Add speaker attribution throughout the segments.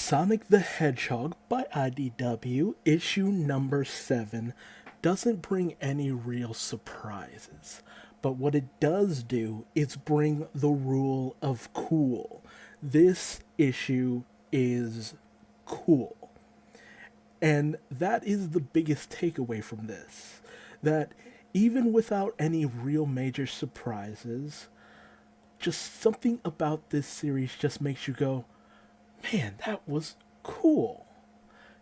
Speaker 1: Sonic the Hedgehog by IDW, issue number 7, doesn't bring any real surprises. But what it does do is bring the rule of cool. This issue is cool. And that is the biggest takeaway from this. That even without any real major surprises, just something about this series just makes you go, man, that was cool.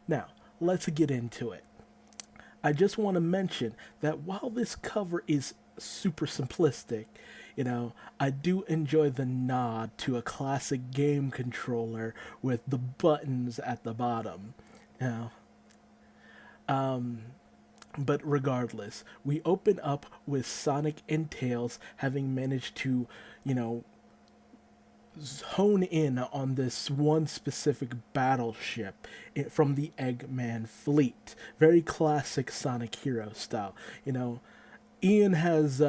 Speaker 1: Now, let's get into it. I just want to mention that while this cover is super simplistic, I do enjoy the nod to a classic game controller with the buttons at the bottom. You know, but regardless, we open up with Sonic and Tails having managed to, you know, hone in on this one specific battleship from the Eggman fleet. Very classic Sonic Hero style. Ian has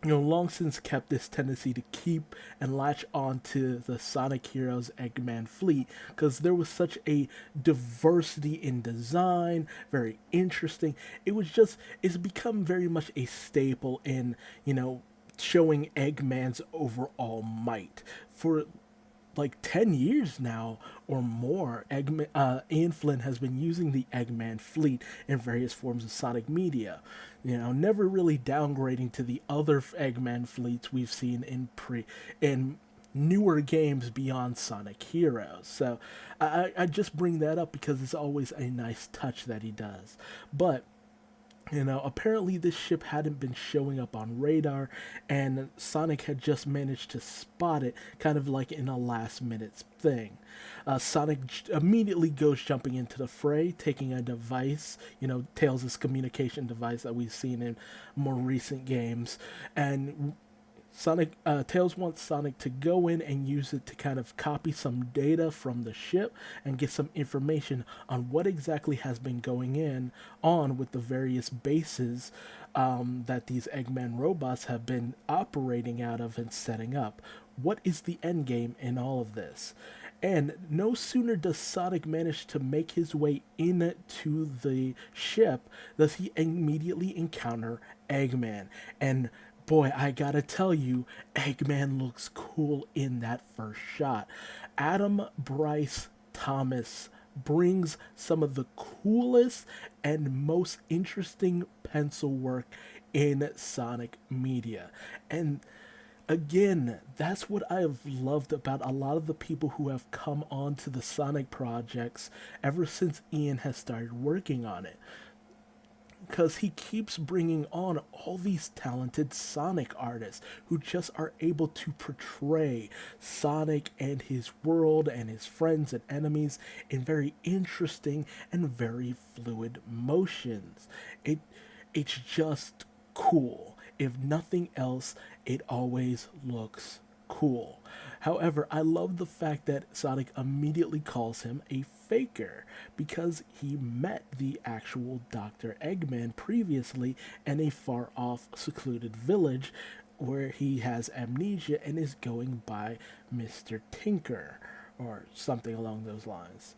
Speaker 1: long since kept this tendency to keep and latch on to the Sonic Heroes Eggman fleet because there was such a diversity in design, very interesting. It's become very much a staple in, showing Eggman's overall might. For like 10 years now or more, Ian Flynn has been using the Eggman fleet in various forms of Sonic media. Never really downgrading to the other Eggman fleets we've seen in newer games beyond Sonic Heroes. So I just bring that up because it's always a nice touch that he does. But apparently this ship hadn't been showing up on radar, and Sonic had just managed to spot it, kind of like in a last-minute thing. Sonic immediately goes jumping into the fray, taking a device, Tails' communication device that we've seen in more recent games, and Tails wants Sonic to go in and use it to kind of copy some data from the ship and get some information on what exactly has been going on with the various bases that these Eggman robots have been operating out of and setting up. What is the end game in all of this? And no sooner does Sonic manage to make his way into the ship does he immediately encounter Eggman. And boy, I gotta tell you, Eggman looks cool in that first shot. Adam Bryce Thomas brings some of the coolest and most interesting pencil work in Sonic media. And again, that's what I've loved about a lot of the people who have come on to the Sonic projects ever since Ian has started working on it. Because he keeps bringing on all these talented Sonic artists who just are able to portray Sonic and his world and his friends and enemies in very interesting and very fluid motions. It's just cool. If nothing else, it always looks cool. However, I love the fact that Sonic immediately calls him a faker because he met the actual Dr. Eggman previously in a far off secluded village where he has amnesia and is going by Mr. Tinker or something along those lines.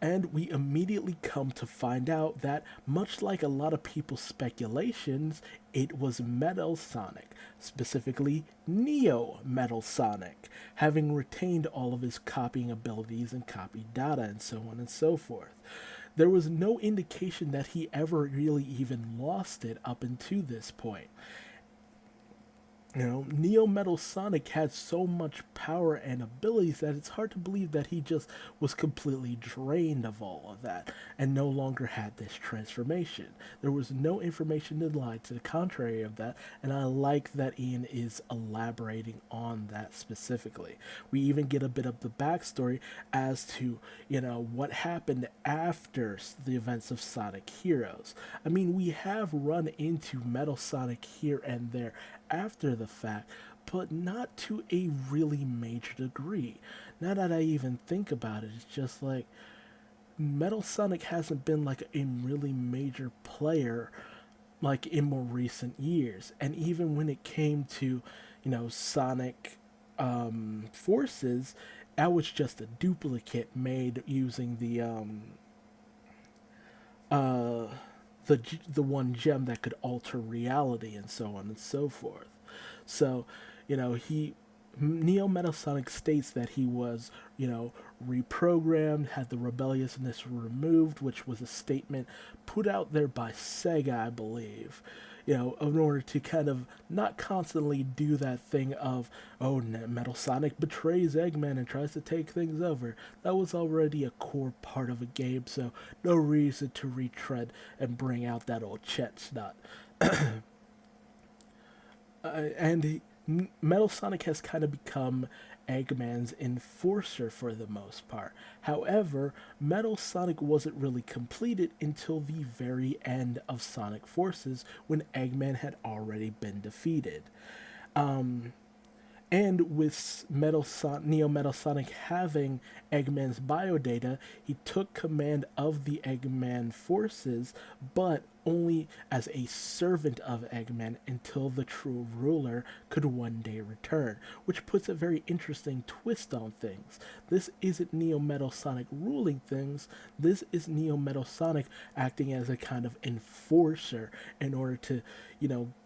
Speaker 1: And we immediately come to find out that, much like a lot of people's speculations, it was Metal Sonic, specifically Neo Metal Sonic, having retained all of his copying abilities and copy data and so on and so forth. There was no indication that he ever really even lost it up until this point. Neo Metal Sonic had so much power and abilities that it's hard to believe that he just was completely drained of all of that and no longer had this transformation. There was no information in line to the contrary of that, and I like that Ian is elaborating on that specifically. We even get a bit of the backstory as to, what happened after the events of Sonic Heroes. I mean, we have run into Metal Sonic here and there after the fact, but not to a really major degree. Now that I even think about it, it's just like Metal Sonic hasn't been like a really major player like in more recent years. And even when it came to, Sonic Forces, that was just a duplicate made using uh the one gem that could alter reality and so on and so forth. So, he Neo Metal Sonic states that he was, reprogrammed, had the rebelliousness removed, which was a statement put out there by Sega, I believe, in order to kind of not constantly do that thing of, oh, Metal Sonic betrays Eggman and tries to take things over. That was already a core part of a game, so no reason to retread and bring out that old chestnut. And Metal Sonic has kind of become Eggman's enforcer for the most part. However, Metal Sonic wasn't really completed until the very end of Sonic Forces when Eggman had already been defeated. Um, and with Neo Metal Sonic having Eggman's biodata, he took command of the Eggman forces, but only as a servant of Eggman until the true ruler could one day return, which puts a very interesting twist on things. This isn't Neo Metal Sonic ruling things, this is Neo Metal Sonic acting as a kind of enforcer in order to,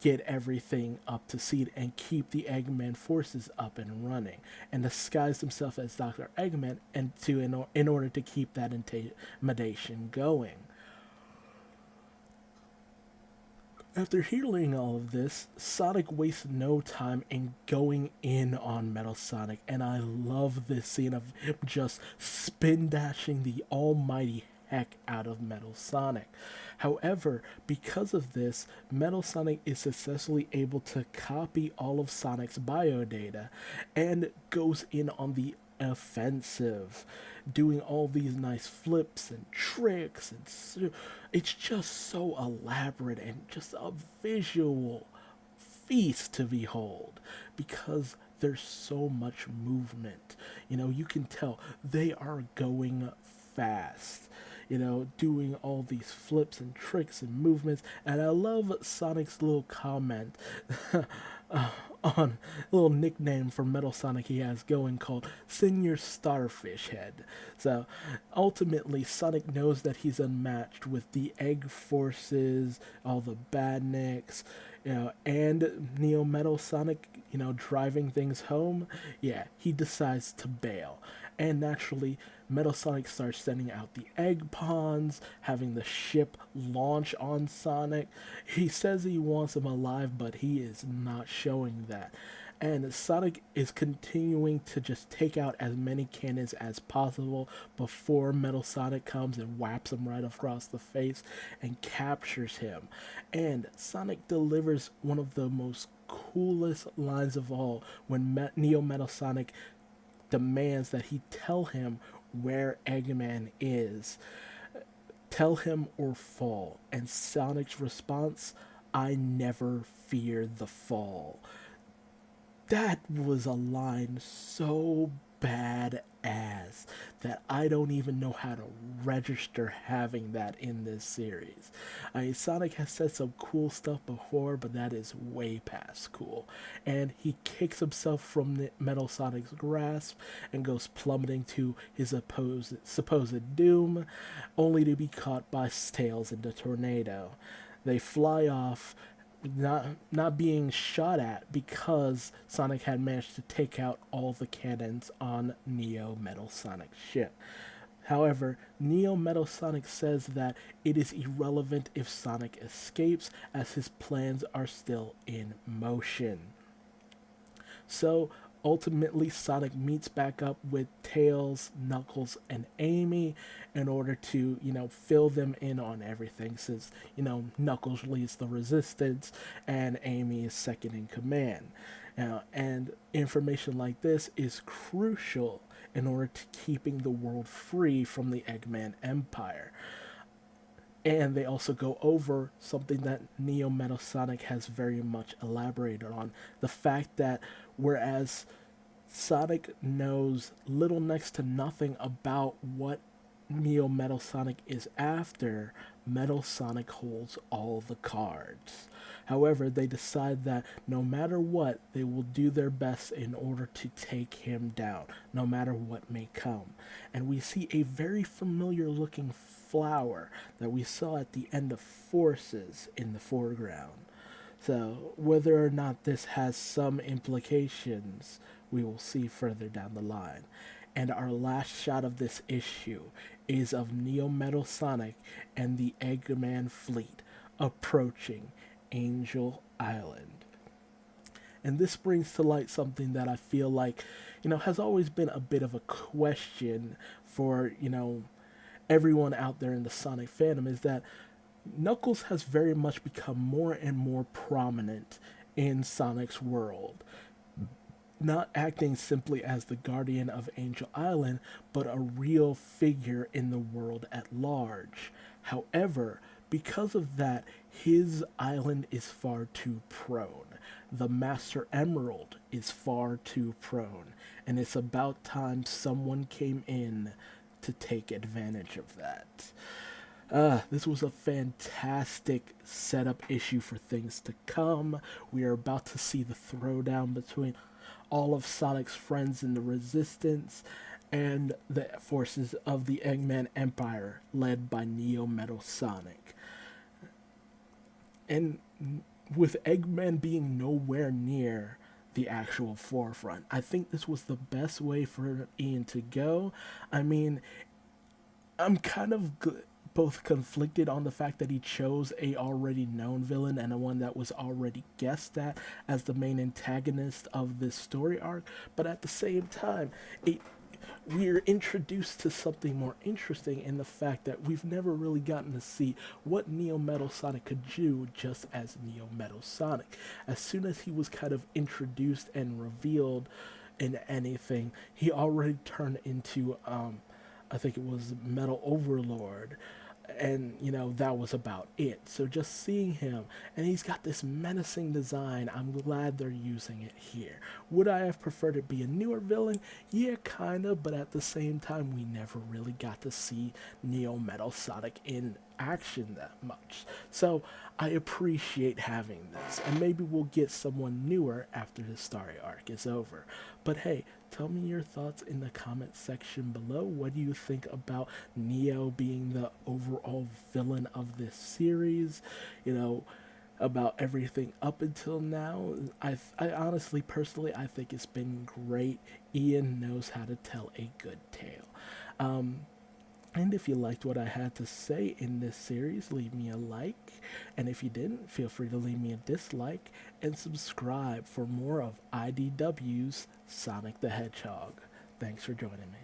Speaker 1: get everything up to speed and keep the Eggman forces up and running, and disguise himself as Dr. Eggman and in order to keep that intimidation going. After hearing all of this, Sonic wastes no time in going in on Metal Sonic, and I love this scene of him just spin dashing the almighty heck out of Metal Sonic. However, because of this, Metal Sonic is successfully able to copy all of Sonic's biodata and goes in on the offensive, doing all these nice flips and tricks, and it's just so elaborate and just a visual feast to behold because there's so much movement. You can tell they are going fast, doing all these flips and tricks and movements. And I love Sonic's little comment on a little nickname for Metal Sonic he has going called Senior Starfish Head. So ultimately, Sonic knows that he's unmatched with the Egg Forces, all the Badniks, and Neo Metal Sonic, driving things home. Yeah, he decides to bail. And naturally, Metal Sonic starts sending out the egg pawns, having the ship launch on Sonic. He says he wants him alive, but he is not showing that. And Sonic is continuing to just take out as many cannons as possible before Metal Sonic comes and whaps him right across the face and captures him. And Sonic delivers one of the most coolest lines of all when Neo Metal Sonic demands that he tell him where Eggman is. Tell him or fall. And Sonic's response, I never fear the fall. That was a line so badass that I don't even know how to register having that in this series. I mean, Sonic has said some cool stuff before, but that is way past cool. And he kicks himself from Metal Sonic's grasp and goes plummeting to his supposed doom, only to be caught by Tails in the tornado. They fly off, not being shot at because Sonic had managed to take out all the cannons on Neo Metal Sonic's ship. However, Neo Metal Sonic says that it is irrelevant if Sonic escapes as his plans are still in motion. So ultimately, Sonic meets back up with Tails, Knuckles, and Amy in order to, fill them in on everything since, Knuckles leads the resistance and Amy is second in command. And information like this is crucial in order to keeping the world free from the Eggman Empire. And they also go over something that Neo Metal Sonic has very much elaborated on. The fact that whereas Sonic knows little next to nothing about what Neo Metal Sonic is after, Metal Sonic holds all the cards. However, they decide that no matter what, they will do their best in order to take him down, no matter what may come. And we see a very familiar looking flower that we saw at the end of Forces in the foreground. So, whether or not this has some implications, we will see further down the line. And our last shot of this issue is of Neo Metal Sonic and the Eggman fleet approaching Angel Island. And this brings to light something that I feel like, has always been a bit of a question for, everyone out there in the Sonic fandom, is that Knuckles has very much become more and more prominent in Sonic's world, not acting simply as the guardian of Angel Island, but a real figure in the world at large. However, because of that, his island is far too prone. The Master Emerald is far too prone, and it's about time someone came in to take advantage of that. This was a fantastic setup issue for things to come. We are about to see the throwdown between all of Sonic's friends in the Resistance and the forces of the Eggman Empire, led by Neo Metal Sonic. And with Eggman being nowhere near the actual forefront, I think this was the best way for Ian to go. I mean, I'm kind of both conflicted on the fact that he chose a already known villain and a one that was already guessed at as the main antagonist of this story arc, but at the same time, we're introduced to something more interesting in the fact that we've never really gotten to see what Neo Metal Sonic could do just as Neo Metal Sonic. As soon as he was kind of introduced and revealed in anything, he already turned into I think it was Metal Overlord, and that was about it. So just seeing him, and he's got this menacing design, I'm glad they're using it here. Would I have preferred it be a newer villain? Yeah, kind of, but at the same time, we never really got to see Neo Metal Sonic in action that much. So I appreciate having this, and maybe we'll get someone newer after the story arc is over. But hey, tell me your thoughts in the comment section below. What do you think about Neo being the overall villain of this series? About everything up until now. I honestly, personally, I think it's been great. Ian knows how to tell a good tale. And if you liked what I had to say in this series, leave me a like. And if you didn't, feel free to leave me a dislike and subscribe for more of IDW's Sonic the Hedgehog. Thanks for joining me.